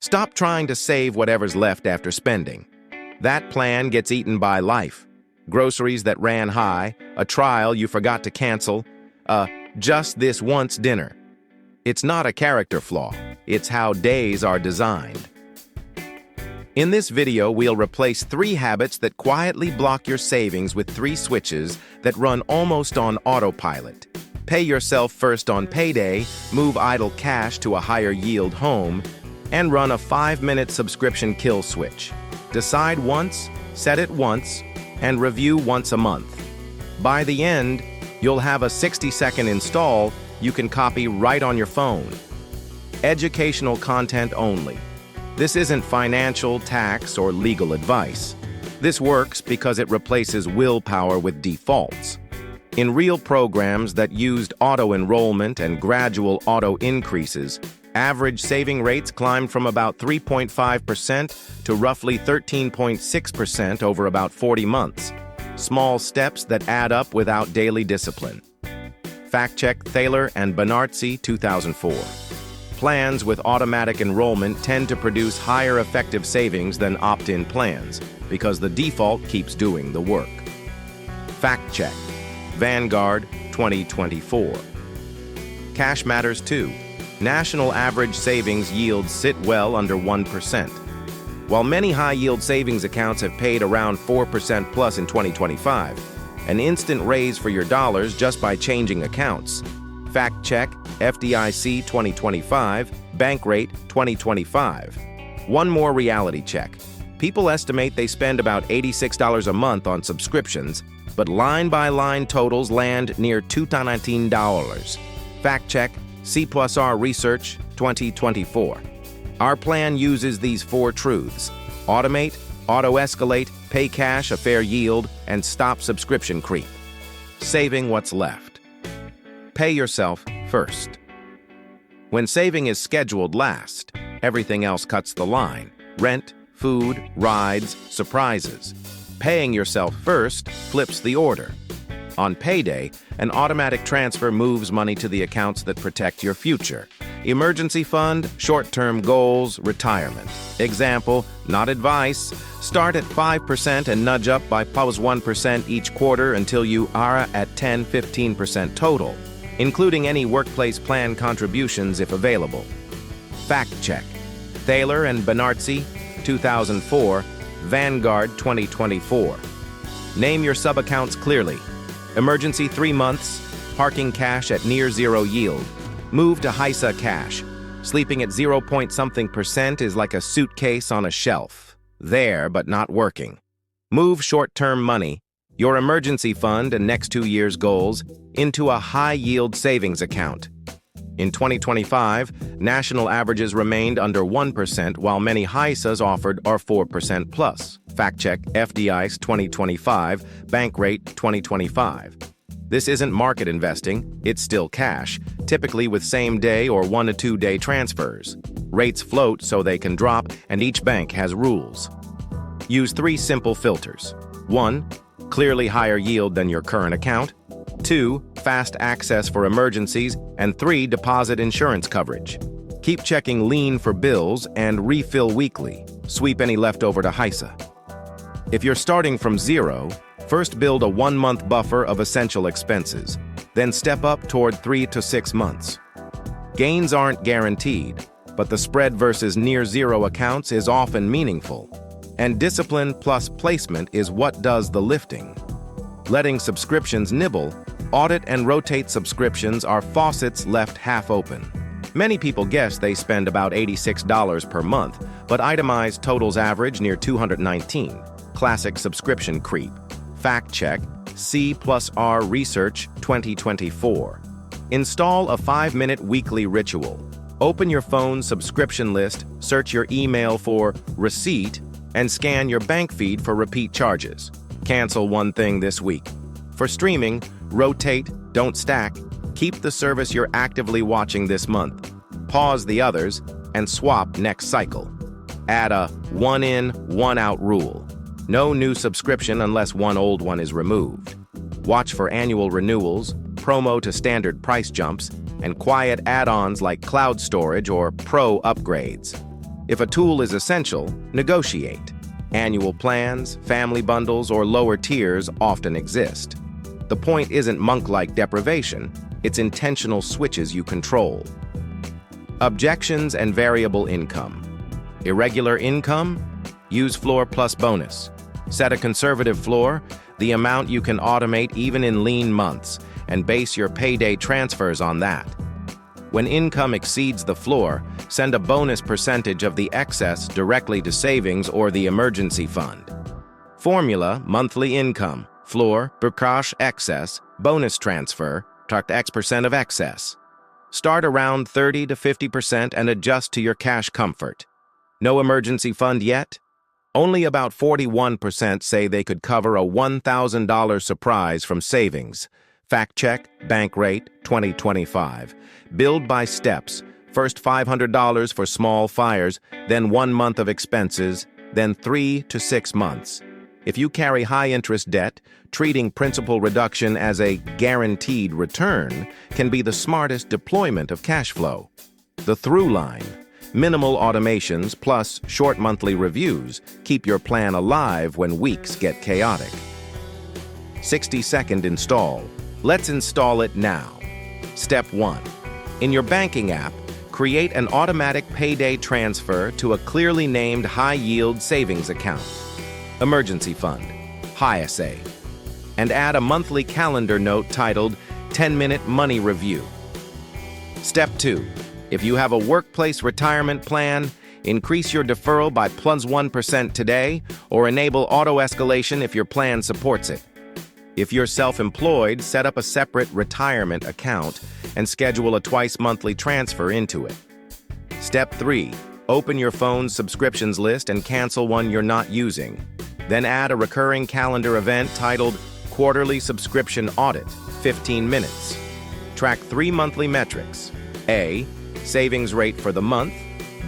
Stop trying to save whatever's left after spending. That plan gets eaten by life. Groceries that ran high, a trial you forgot to cancel, just this once dinner. It's not a character flaw, it's how days are designed. In this video, we'll replace 3 habits that quietly block your savings with 3 switches that run almost on autopilot. Pay yourself first on payday, move idle cash to a higher yield home, and run a 5-minute subscription kill switch. Decide once, set it once, and review once a month. By the end, you'll have a 60-second install you can copy right on your phone. Educational content only. This isn't financial, tax, or legal advice. This works because it replaces willpower with defaults. In real programs that used auto-enrollment and gradual auto-increases, average saving rates climbed from about 3.5% to roughly 13.6% over about 40 months. Small steps that add up without daily discipline. Fact-check Thaler and Bernarzi, 2004. Plans with automatic enrollment tend to produce higher effective savings than opt-in plans because the default keeps doing the work. Fact-check Vanguard, 2024. Cash matters too. National average savings yields sit well under 1%. While many high-yield savings accounts have paid around 4% plus in 2025, an instant raise for your dollars just by changing accounts. Fact check FDIC 2025, bank rate 2025. One more reality check. People estimate they spend about $86 a month on subscriptions, but line-by-line totals land near $219. Fact check C+R Research 2024. Our plan uses these 4 truths: automate, auto-escalate, pay cash a fair yield, and stop subscription creep. Saving what's left. Pay yourself first. When saving is scheduled last, everything else cuts the line. Rent, food, rides, surprises. Paying yourself first flips the order. On payday, an automatic transfer moves money to the accounts that protect your future. Emergency fund, short-term goals, retirement. Example, not advice. Start at 5% and nudge up by plus 1% each quarter until you are at 10-15% total, including any workplace plan contributions if available. Fact check. Thaler and Bernarzi, 2004, Vanguard 2024. Name your sub-accounts clearly. Emergency 3 months, parking cash at near zero yield. Move to HISA cash. Sleeping at 0.something% is like a suitcase on a shelf. There, but not working. Move short-term money, your emergency fund and next 2 years' goals, into a high-yield savings account. In 2025, national averages remained under 1%, while many HISAs offered are 4% plus. Fact check FDIC 2025, bank rate 2025. This isn't market investing, it's still cash, typically with same-day or 1 to 2 day transfers. Rates float so they can drop, and each bank has rules. Use 3 simple filters. 1. Clearly higher yield than your current account. 2. Fast access for emergencies. And 3. Deposit insurance coverage. Keep checking lean for bills and refill weekly. Sweep any leftover to HISA. If you're starting from zero, first build a 1-month buffer of essential expenses, then step up toward 3 to 6 months. Gains aren't guaranteed, but the spread versus near zero accounts is often meaningful. And discipline plus placement is what does the lifting. Letting subscriptions nibble, audit and rotate subscriptions are faucets left half open. Many people guess they spend about $86 per month, but itemized totals average near $219. Classic subscription creep. Fact check C+R Research 2024. Install a 5-minute weekly ritual. Open your phone's subscription list, search your email for receipt, and scan your bank feed for repeat charges. Cancel one thing this week. For streaming, rotate, don't stack. Keep the service you're actively watching this month. Pause the others and swap next cycle. Add a 1 in, 1 out rule. No new subscription unless one old one is removed. Watch for annual renewals, promo to standard price jumps, and quiet add-ons like cloud storage or pro upgrades. If a tool is essential, negotiate. Annual plans, family bundles, or lower tiers often exist. The point isn't monk-like deprivation, it's intentional switches you control. Objections and variable income. Irregular income? Use floor plus bonus. Set a conservative floor, the amount you can automate even in lean months, and base your payday transfers on that. When income exceeds the floor, send a bonus percentage of the excess directly to savings or the emergency fund. Formula: monthly income, floor, cash excess, bonus transfer, tract X% of excess. Start around 30 to 50% and adjust to your cash comfort. No emergency fund yet? Only about 41% say they could cover a $1,000 surprise from savings. Fact check, bank rate, 2025. Build by steps. First $500 for small fires, then 1 month of expenses, then 3 to 6 months. If you carry high-interest debt, treating principal reduction as a guaranteed return can be the smartest deployment of cash flow. The through line: minimal automations plus short monthly reviews keep your plan alive when weeks get chaotic. 60-second install. Let's install it now. Step 1. In your banking app, create an automatic payday transfer to a clearly named high-yield savings account. Emergency fund, high SA. And add a monthly calendar note titled 10-Minute Money Review. Step 2. If you have a workplace retirement plan, increase your deferral by +1% today or enable auto-escalation if your plan supports it. If you're self-employed, set up a separate retirement account and schedule a twice-monthly transfer into it. Step 3. Open your phone's subscriptions list and cancel one you're not using. Then add a recurring calendar event titled Quarterly Subscription Audit, 15 minutes. Track 3 monthly metrics. A. Savings rate for the month.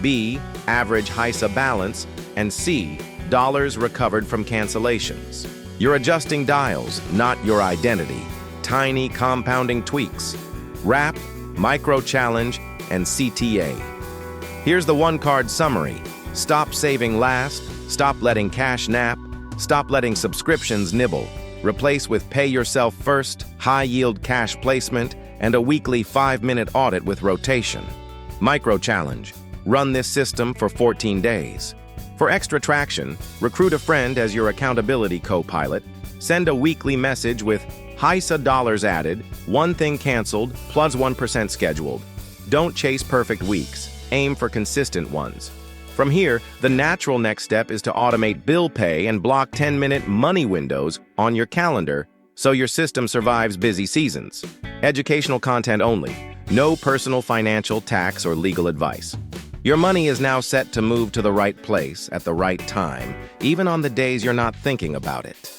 B. Average HISA balance. And C. Dollars recovered from cancellations. You're adjusting dials, not your identity. Tiny compounding tweaks. Wrap, micro challenge, and CTA. Here's the one-card summary. Stop saving last. Stop letting cash nap. Stop letting subscriptions nibble. Replace with pay yourself first, high-yield cash placement, and a weekly 5-minute audit with rotation. Micro challenge. Run this system for 14 days. For extra traction, recruit a friend as your accountability co-pilot. Send a weekly message with HISA dollars added, one thing canceled, +1% scheduled. Don't chase perfect weeks. Aim for consistent ones. From here, the natural next step is to automate bill pay and block 10-minute money windows on your calendar so your system survives busy seasons. Educational content only. No personal financial, tax, or legal advice. Your money is now set to move to the right place at the right time, even on the days you're not thinking about it.